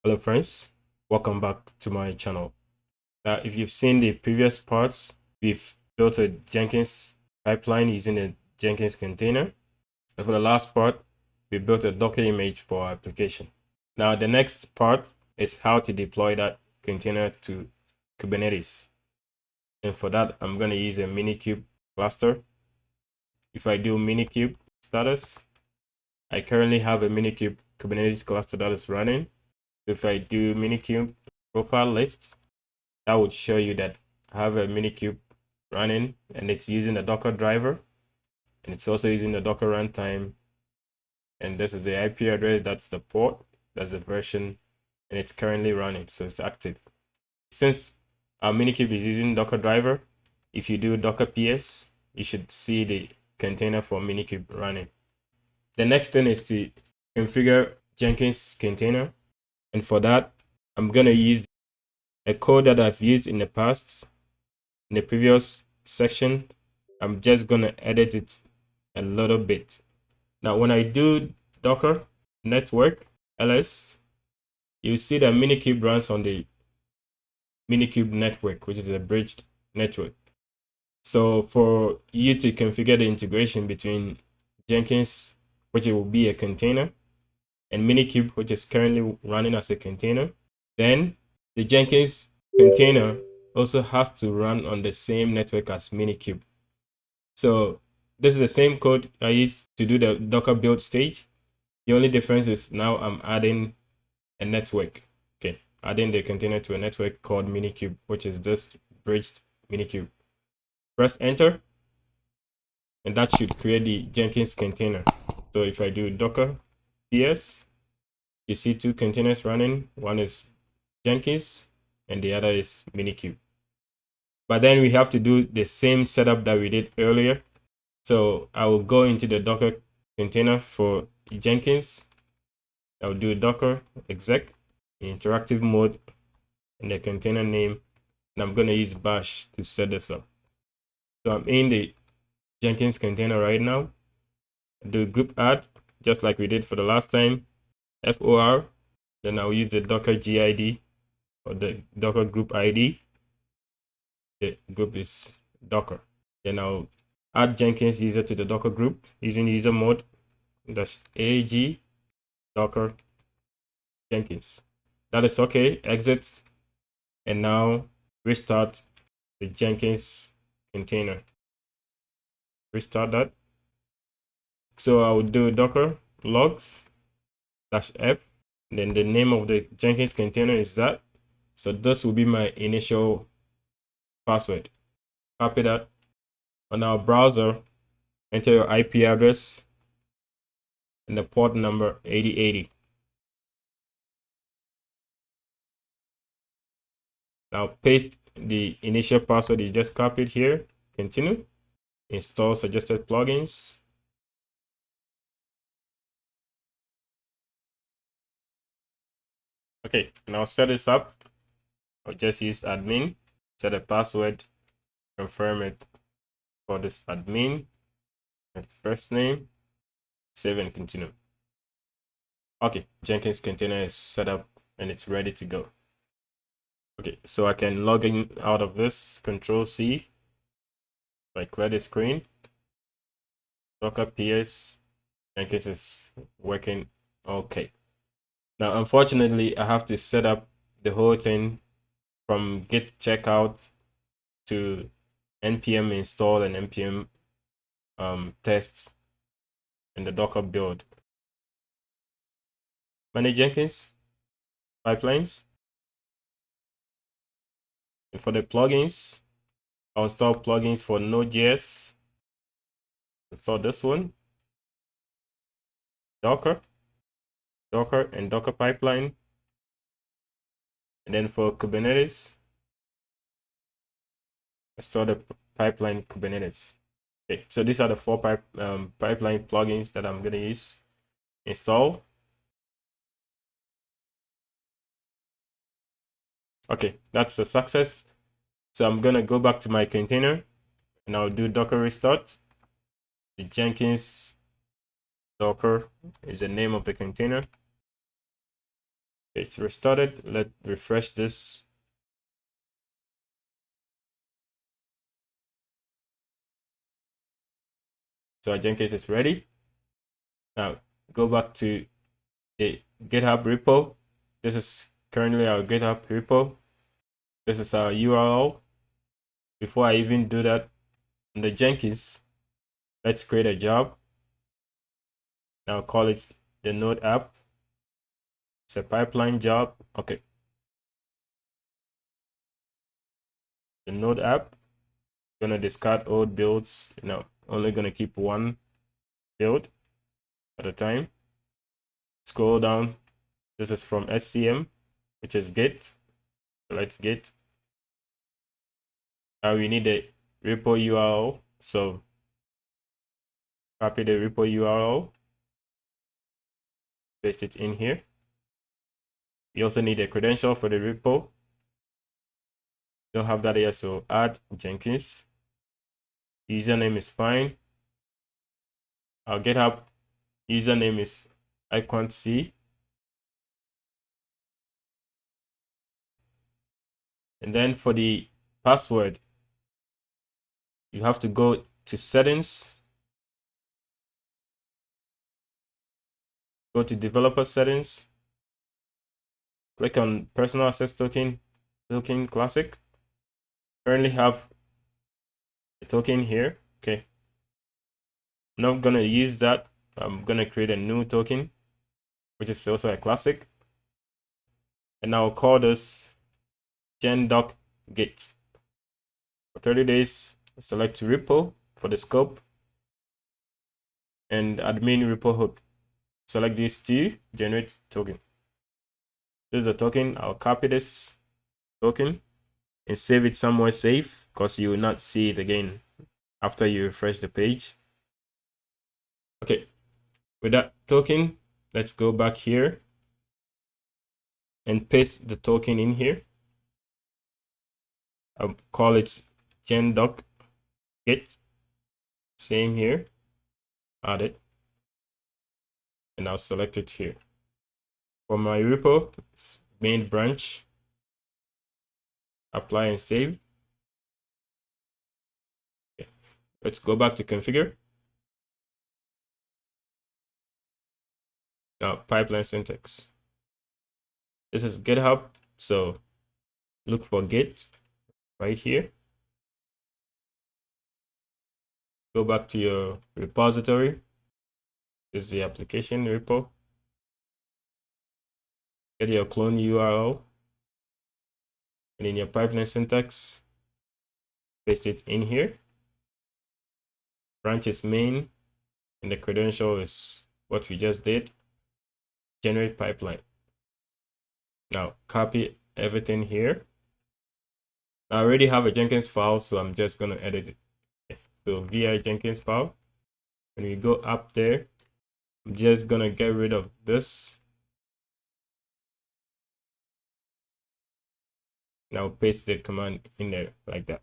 Hello friends, welcome back to my channel. Now if you've seen the previous parts, we've built a Jenkins pipeline using a Jenkins container. And for the last part, we built a Docker image for our application. Now the next part is how to deploy that container to Kubernetes. And for that, I'm going to use a Minikube cluster. If I do Minikube status, I currently have a Minikube Kubernetes cluster that is running. If I do Minikube profile list, that would show you that I have a Minikube running and it's using the Docker driver and it's also using the Docker runtime. And this is the IP address, that's the port, that's the version, and it's currently running, so it's active. Since our Minikube is using Docker driver, if you do Docker PS, you should see the container for Minikube running. The next thing is to configure Jenkins container. And for that, I'm going to use a code that I've used in the past. In the previous section, I'm just going to edit it a little bit. Now, when I do Docker network ls, you see that Minikube runs on the Minikube network, which is a bridged network. So for you to configure the integration between Jenkins, which it will be a container, and Minikube, which is currently running as a container, then the Jenkins container also has to run on the same network as Minikube. So this is the same code I used to do the Docker build stage. The only difference is now I'm adding a network. Okay, adding the container to a network called Minikube, which is this bridged Minikube. Press enter, and that should create the Jenkins container. So if I do Docker PS, you see two containers running. One is Jenkins and the other is Minikube. But then we have to do the same setup that we did earlier. So I will go into the Docker container for Jenkins. I'll do Docker exec interactive mode and the container name. And I'm going to use bash to set this up. So I'm in the Jenkins container right now. Do group add just like we did for the last time. FOR. Then I'll use the Docker GID or the Docker group ID. The group is Docker. Then I'll add Jenkins user to the Docker group using user mode. That's AG Docker Jenkins. That is okay. Exit. And now restart the Jenkins container. Restart that. So I will do Docker logs -f. Then the name of the Jenkins container is that. So this will be my initial password. Copy that. On our browser, enter your IP address and the port number 8080. Now paste the initial password you just copied here. Continue. Install suggested plugins. Okay, now set this up. I'll just use admin. Set a password. Confirm it for this admin. And first name. Save and continue. Okay, Jenkins container is set up and it's ready to go. Okay, so I can log in out of this. Control C. I clear the screen. Docker PS. Jenkins is working okay. Now, unfortunately, I have to set up the whole thing from git checkout to npm install and npm tests in the Docker build. Manage Jenkins pipelines. And for the plugins, I'll install plugins for Node.js. Install this one. Docker and Docker pipeline. And then for Kubernetes, install the pipeline Kubernetes. Okay, so these are the four pipeline plugins that I'm going to use. Install. Okay, that's a success. So I'm going to go back to my container and I'll do Docker restart. The Jenkins Docker is the name of the container. It's restarted. Let's refresh this. So our Jenkins is ready. Now go back to the GitHub repo. This is currently our GitHub repo. This is our URL. Before I even do that, on the Jenkins, let's create a job. Now call it the node app. It's a pipeline job. Okay. The node app. Gonna discard old builds. Only gonna keep one build at a time. Scroll down. This is from SCM, which is Git. Select Git. Now we need the repo URL. So copy the repo URL. Paste it in here. You also need a credential for the repo. Don't have that yet, so add Jenkins. Username is fine. Our GitHub username is icon.c. And then for the password, you have to go to settings. Go to developer settings. Click on personal access token classic. Currently have a token here. Okay. I'm not gonna use that. I'm gonna create a new token, which is also a classic. And I'll call this gendoc git. For 30 days, select repo for the scope and admin repo hook. Select these two, generate token. This is a token. I'll copy this token and save it somewhere safe because you will not see it again after you refresh the page. Okay, with that token, let's go back here and paste the token in here. I'll call it gendoc git. Same here. Add it. And I'll select it here. For my repo, it's main branch. Apply and save. Okay. Let's go back to configure. Now, pipeline syntax. This is GitHub, so look for Git right here. Go back to your repository. This is the application repo. Get your clone URL. And in your pipeline syntax, paste it in here. Branch is main, and the credential is what we just did. Generate pipeline. Now copy everything here. I already have a Jenkins file, so I'm just gonna edit it. Okay. So vi Jenkins file. When we go up there, I'm just gonna get rid of this. Now paste the command in there like that.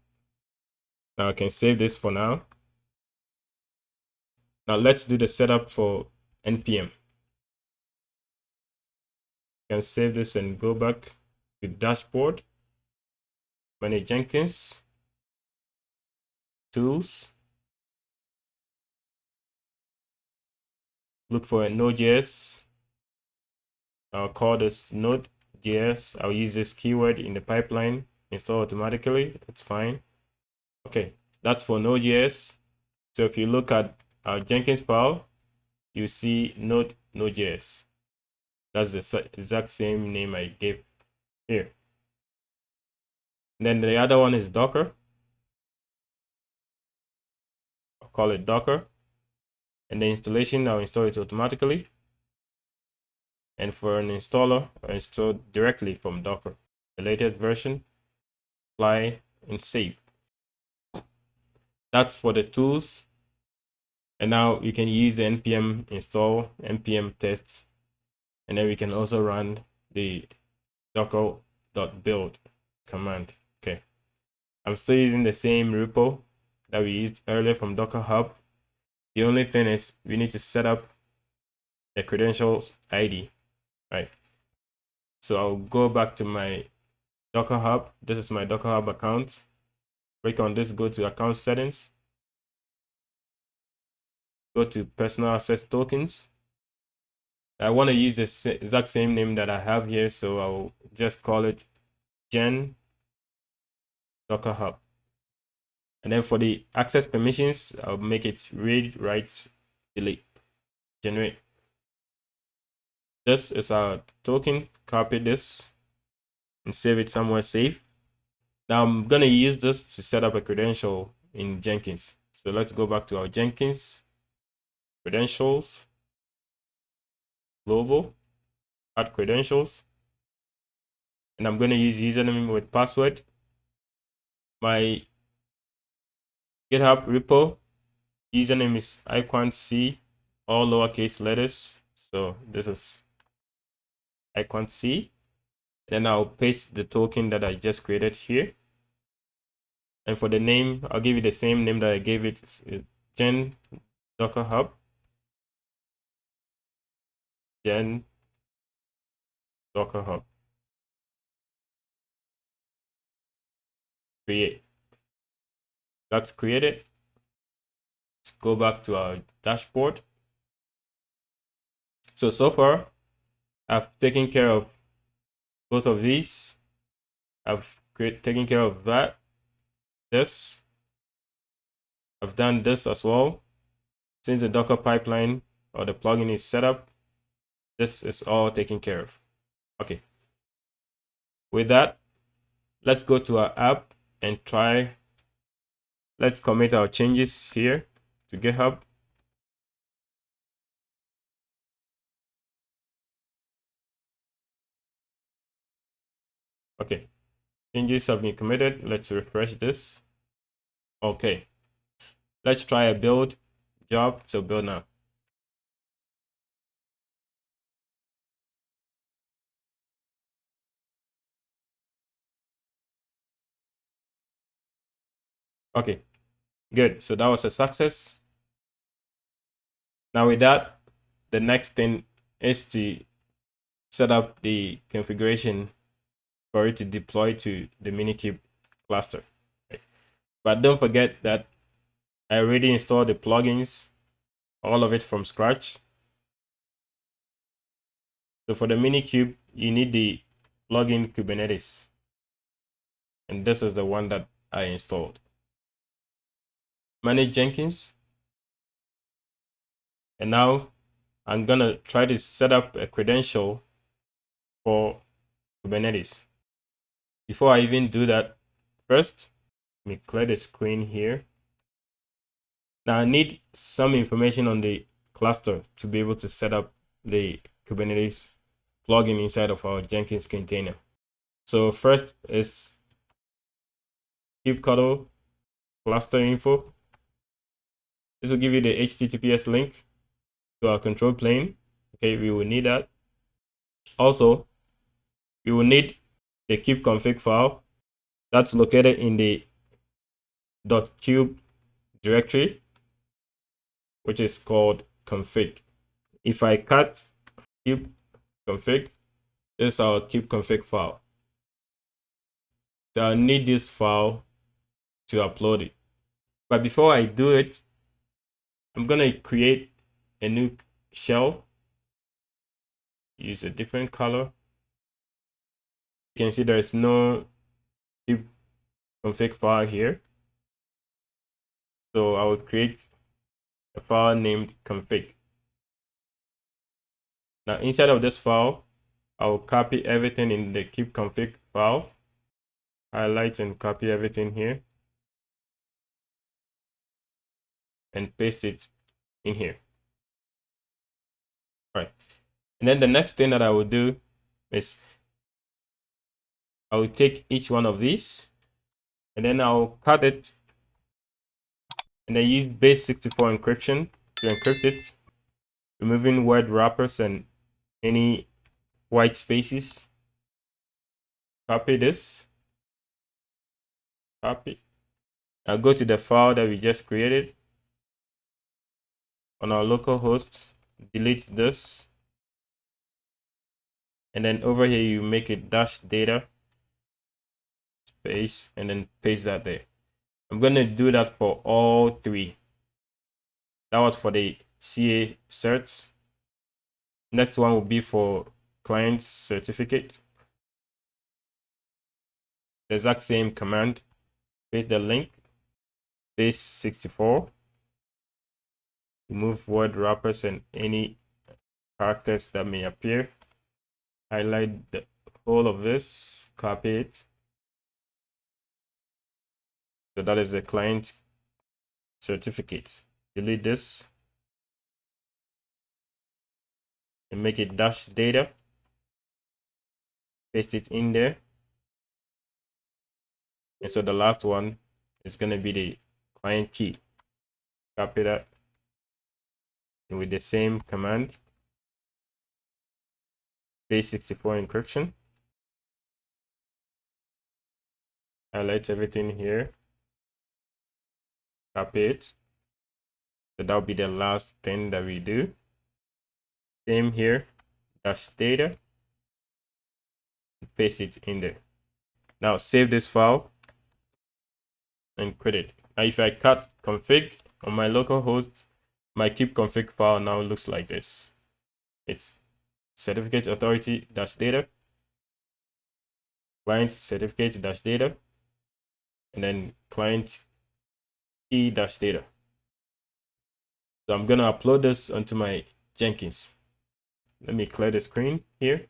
Now I can save this for now. Now let's do the setup for npm. You can save this and go back to dashboard. Manage Jenkins. Tools. Look for a Node.js. I'll call this Node.js. I'll use this keyword in the pipeline. Install automatically. It's fine. Okay, that's for Node.js. So if you look at our Jenkins file, you see Node.js. That's the exact same name I gave here. And then the other one is Docker. I'll call it Docker. And the installation, I'll install it automatically. And for an installer, I'll install directly from Docker. The latest version, apply and save. That's for the tools. And now you can use the npm install, npm test, and then we can also run the docker.build command. Okay, I'm still using the same repo that we used earlier from DockerHub. The only thing is we need to set up the credentials ID, right? So I'll go back to my DockerHub. This is my DockerHub account. Click on this, go to account settings, go to personal access tokens. I want to use the exact same name that I have here, so I'll just call it Gen DockerHub. And then for the access permissions, I'll make it read, write, delete, generate. This is our token. Copy this and save it somewhere safe. Now I'm going to use this to set up a credential in Jenkins. So let's go back to our Jenkins credentials, global, add credentials. And I'm going to use username with password. My GitHub repo username is iquantc, all lowercase letters. So this is iquantc. Then I'll paste the token that I just created here. And for the name, I'll give you the same name that I gave it, Gen DockerHub. Gen DockerHub. Create. That's created. Let's go back to our dashboard. So far, I've taken care of both of these. I've taken care of that. This. I've done this as well. Since the Docker pipeline or the plugin is set up, this is all taken care of. Okay. With that, let's go to our app and try. Let's commit our changes here to GitHub. Okay, changes have been committed. Let's refresh this. Okay, let's try a build job. So build now. Okay, good. So that was a success. Now with that, the next thing is to set up the configuration for it to deploy to the Minikube cluster. Okay. But don't forget that I already installed the plugins, all of it from scratch. So for the Minikube, you need the plugin Kubernetes. And this is the one that I installed. Manage Jenkins. And now I'm gonna try to set up a credential for Kubernetes. Before I even do that, first, let me clear the screen here. Now I need some information on the cluster to be able to set up the Kubernetes plugin inside of our Jenkins container. So first is kubectl cluster info. This will give you the HTTPS link to our control plane. Okay, we will need that. Also, we will need the kubeconfig file that's located in the .kube directory, which is called config. If I cut kubeconfig, this is our kubeconfig file. So I'll need this file to upload it. But before I do it, I'm going to create a new shell. Use a different color. You can see there is no kubeconfig file here. So I will create a file named config. Now inside of this file, I will copy everything in the kubeconfig file. Highlight and copy everything here. And paste it in here. All right. And then the next thing that I will do is I will take each one of these and then I'll cut it and then use base64 encryption to encrypt it, removing word wrappers and any white spaces. Copy this. Copy. I'll go to the file that we just created on our local host. Delete this. And then over here, you make a dash data space and then paste that there. I'm going to do that for all three. That was for the CA certs. Next one will be for client certificate. The exact same command. Paste the link. Paste 64. Remove word wrappers and any characters that may appear. Highlight the whole of this. Copy it. So that is the client certificate. Delete this. And make it dash data. Paste it in there. And so the last one is going to be the client key. Copy that. And with the same command, paste 64 encryption. Highlight everything here. Copy it. So that'll be the last thing that we do. Same here. Dash data. Paste it in there. Now save this file and quit it. Now if I cut config on my local host, my kubeconfig file now looks like this. It's certificate authority dash data, client certificate dash data, and then client key dash data. So I'm gonna upload this onto my Jenkins. Let me clear the screen here.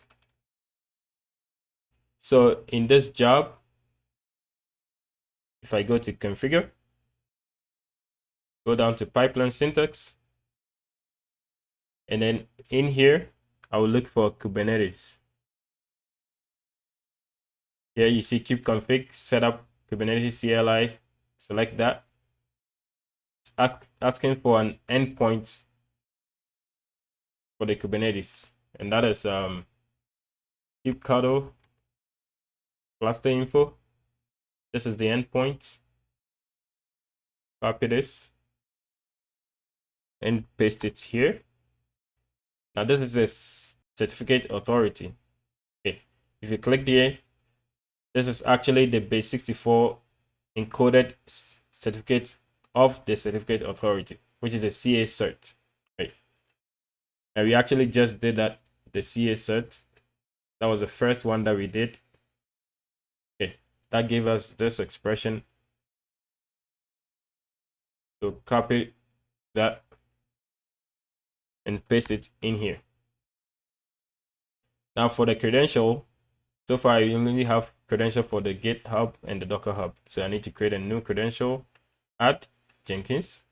So in this job, if I go to configure, go down to pipeline syntax, and then in here, I will look for Kubernetes. Here you see kubeconfig, setup Kubernetes CLI, select that. It's asking for an endpoint for the Kubernetes, and that is kubectl cluster info. This is the endpoint. Copy this and paste it here. Now this is a certificate authority. Okay, if you click here, this is actually the base 64 encoded certificate of the certificate authority, which is a CA cert. Right. Now we actually just did that, the CA cert. That was the first one that we did. Okay, that gave us this expression. So copy that and paste it in here. Now for the credential, so far I only have credential for the GitHub and the DockerHub. So I need to create a new credential, add Jenkins.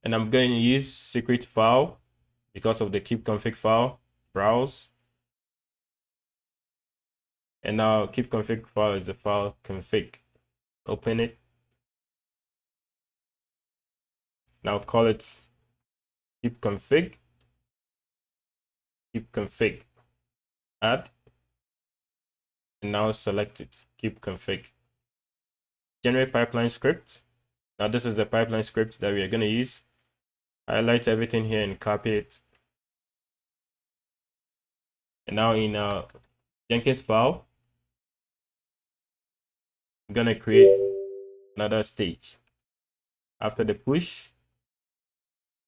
And I'm going to use secret file because of the kubeconfig file, browse. And now kubeconfig file is the file config. Open it. Now call it kubeconfig, kubeconfig, add, and now select it, kubeconfig. Generate pipeline script. Now this is the pipeline script that we are going to use. Highlight everything here and copy it. And now in our Jenkins file, I'm going to create another stage. After the push,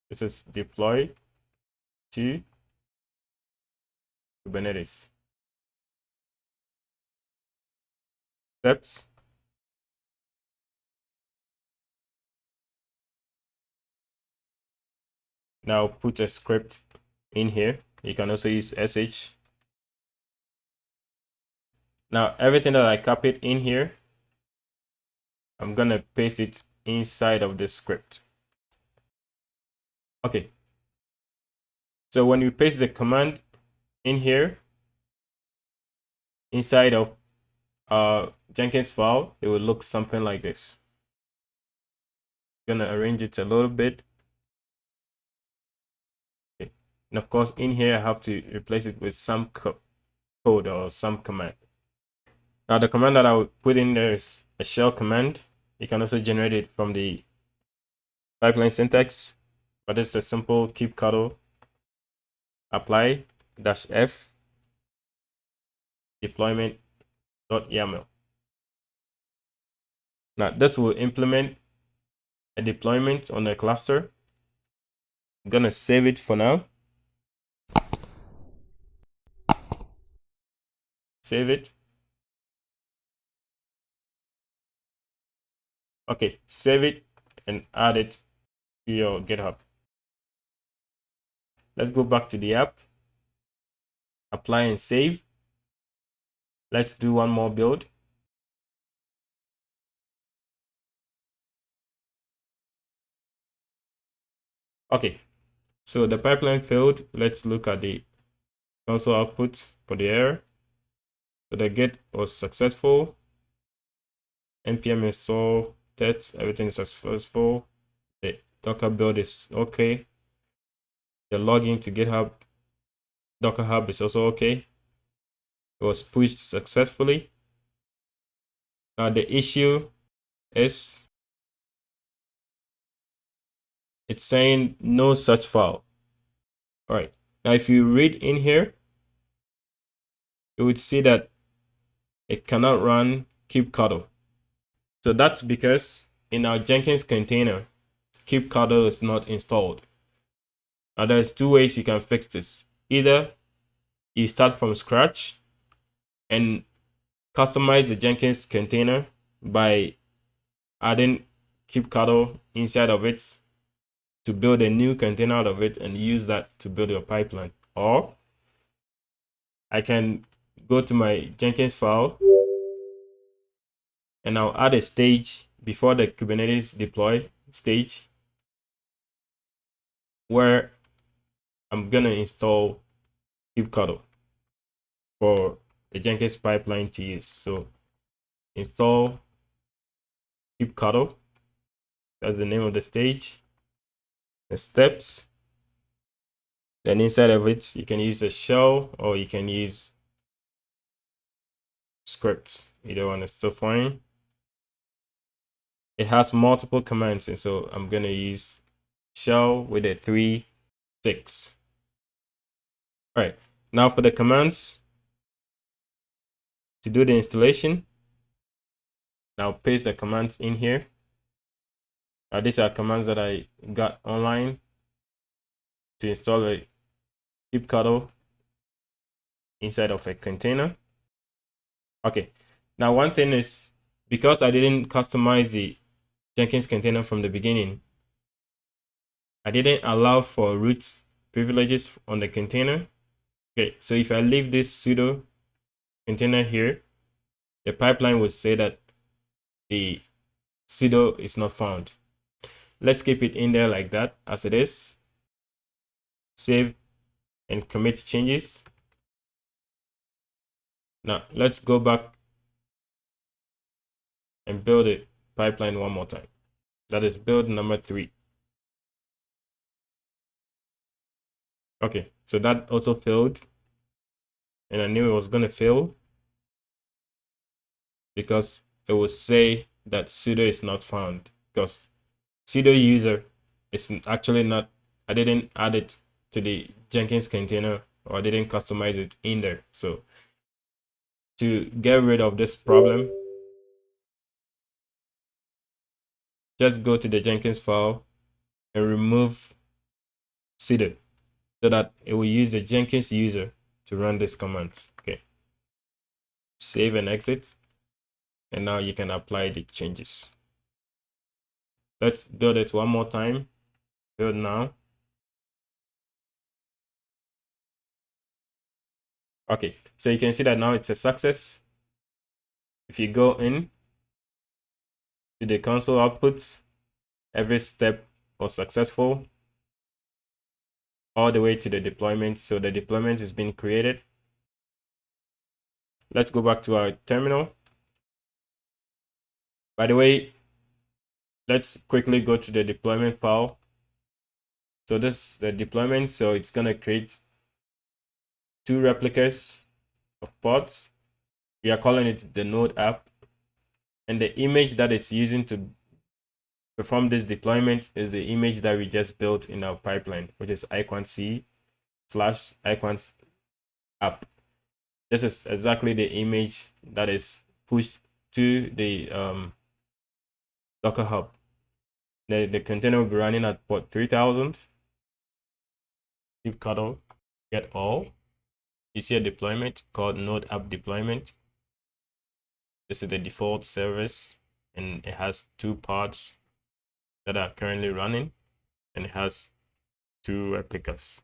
this is deploy to Kubernetes. Steps. Now put a script in here. You can also use sh. Now everything that I copied in here, I'm gonna paste it inside of the script. Okay. So when you paste the command in here, inside of Jenkins file, it will look something like this. I'm gonna arrange it a little bit. Okay. And of course, in here, I have to replace it with some code or some command. Now the command that I would put in there is a shell command. You can also generate it from the pipeline syntax. but it's a simple kubectl apply -f deployment.yaml. Now this will implement a deployment on the cluster. I'm gonna save it for now. Save it. Okay, save it and add it to your GitHub. Let's go back to the app, apply and save. Let's do one more build. Okay, so the pipeline failed. Let's look at the console output for the error. So the get was successful. npm install test, everything is successful. The Docker build is okay. The login to GitHub DockerHub is also okay. It was pushed successfully. Now the issue is it's saying no such file. All right. Now if you read in here, you would see that it cannot run kubectl. So that's because in our Jenkins container, kubectl is not installed. Now there's two ways you can fix this. Either you start from scratch and customize the Jenkins container by adding kubectl inside of it to build a new container out of it and use that to build your pipeline. Or I can go to my Jenkins file and I'll add a stage before the Kubernetes deploy stage where I'm gonna install kubectl for the Jenkins pipeline to use. So install kubectl, that's the name of the stage, the steps. Then inside of it, you can use a shell or you can use scripts. Either one is still fine. It has multiple commands, and so I'm gonna use shell with a 3.6. All right, now for the commands to do the installation, I'll paste the commands in here. Now these are commands that I got online to install a kubectl inside of a container. Okay, now one thing is, because I didn't customize the Jenkins container from the beginning, I didn't allow for root privileges on the container. Okay, so if I leave this sudo container here, the pipeline will say that the sudo is not found. Let's keep it in there like that as it is. Save and commit changes. Now let's go back and build a pipeline one more time. That is build number 3. Okay, so that also failed. And I knew it was going to fail because it will say that sudo is not found, because sudo user is actually not, I didn't add it to the Jenkins container, or I didn't customize it in there. So to get rid of this problem, just go to the Jenkins file and remove sudo so that it will use the Jenkins user to run these commands. Okay, save and exit, and now you can apply the changes. Let's build it one more time. Build now. Okay, so you can see that now it's a success. If you go in to the console output, every step was successful all the way to the deployment. So the deployment is being created. Let's go back to our terminal. By the way, let's quickly go to the deployment file. So this is the deployment. So it's going to create 2 replicas of pods. We are calling it the node app. And the image that it's using to perform this deployment is the image that we just built in our pipeline, which is icon/icons app. This is exactly the image that is pushed to the DockerHub. The container will be running at port 3000. Kubectl get all. You see a deployment called node app deployment. This is the default service, and it has 2 pods that are currently running, and it has 2 replicas.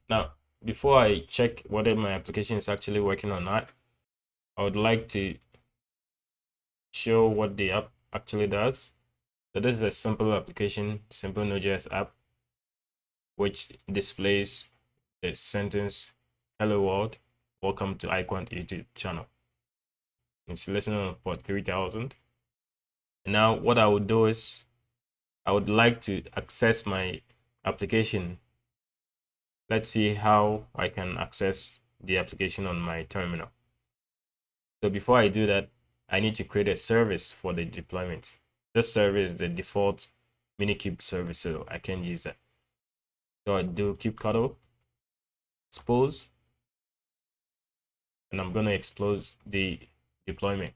Now, before I check whether my application is actually working or not, I would like to show what the app actually does. So this is a simple application, simple Node.js app, which displays the sentence, "Hello world, welcome to Icon YouTube channel." It's listening on port 3000. And now what I would do is I would like to access my application. Let's see how I can access the application on my terminal. So before I do that, I need to create a service for the deployment. This service is the default Minikube service, so I can use that. So I do kubectl expose, and I'm going to expose the deployment.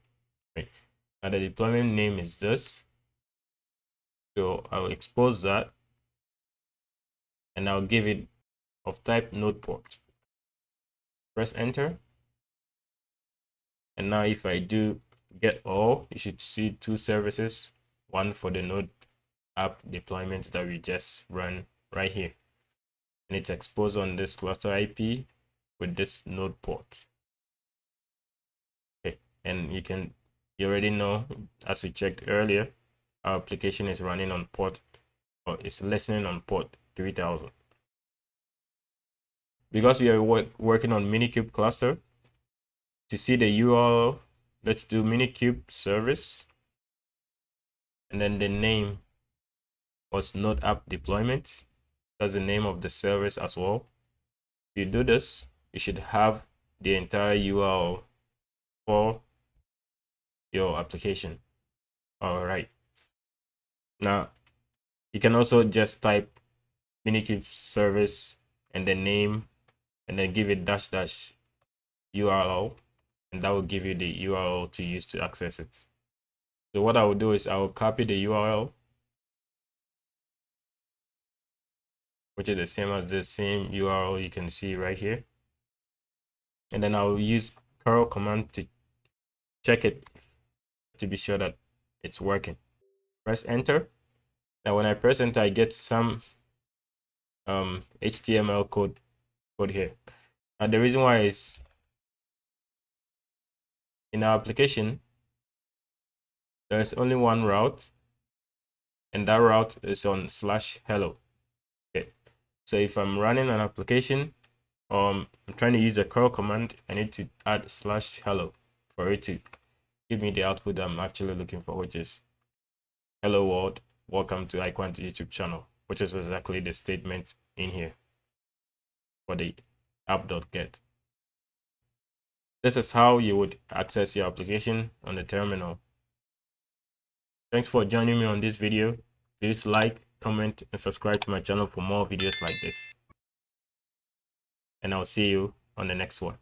Right. Now the deployment name is this. So I'll expose that, and I'll give it of type node port. Press enter. And now if I do get all, you should see 2 services, one for the node app deployment that we just run right here. And it's exposed on this cluster IP with this node port. Okay, and you already know, as we checked earlier, our application is running on port, or it's listening on port 3000. Because we are working on Minikube cluster, to see the URL, let's do Minikube service, and then the name was node app deployment. That's the name of the service as well. If you do this, you should have the entire URL for your application. All right. Now you can also just type Minikube service and the name, and then give it -- URL, and that will give you the URL to use to access it. So what I will do is I will copy the URL, which is the same as the same URL you can see right here, and then I will use curl command to check it to be sure that it's working. Press enter. Now when I press enter, I get some HTML code here. Now the reason why is in our application there's only one route, and that route is on /hello. Okay, so if I'm running an application, I'm trying to use a curl command, I need to add /hello for it to give me the output I'm actually looking for, which is "Hello world, welcome to Icon YouTube channel," which is exactly the statement in here for the app.get. This is how you would access your application on the terminal. Thanks for joining me on this video. Please like, comment, and subscribe to my channel for more videos like this. And I'll see you on the next one.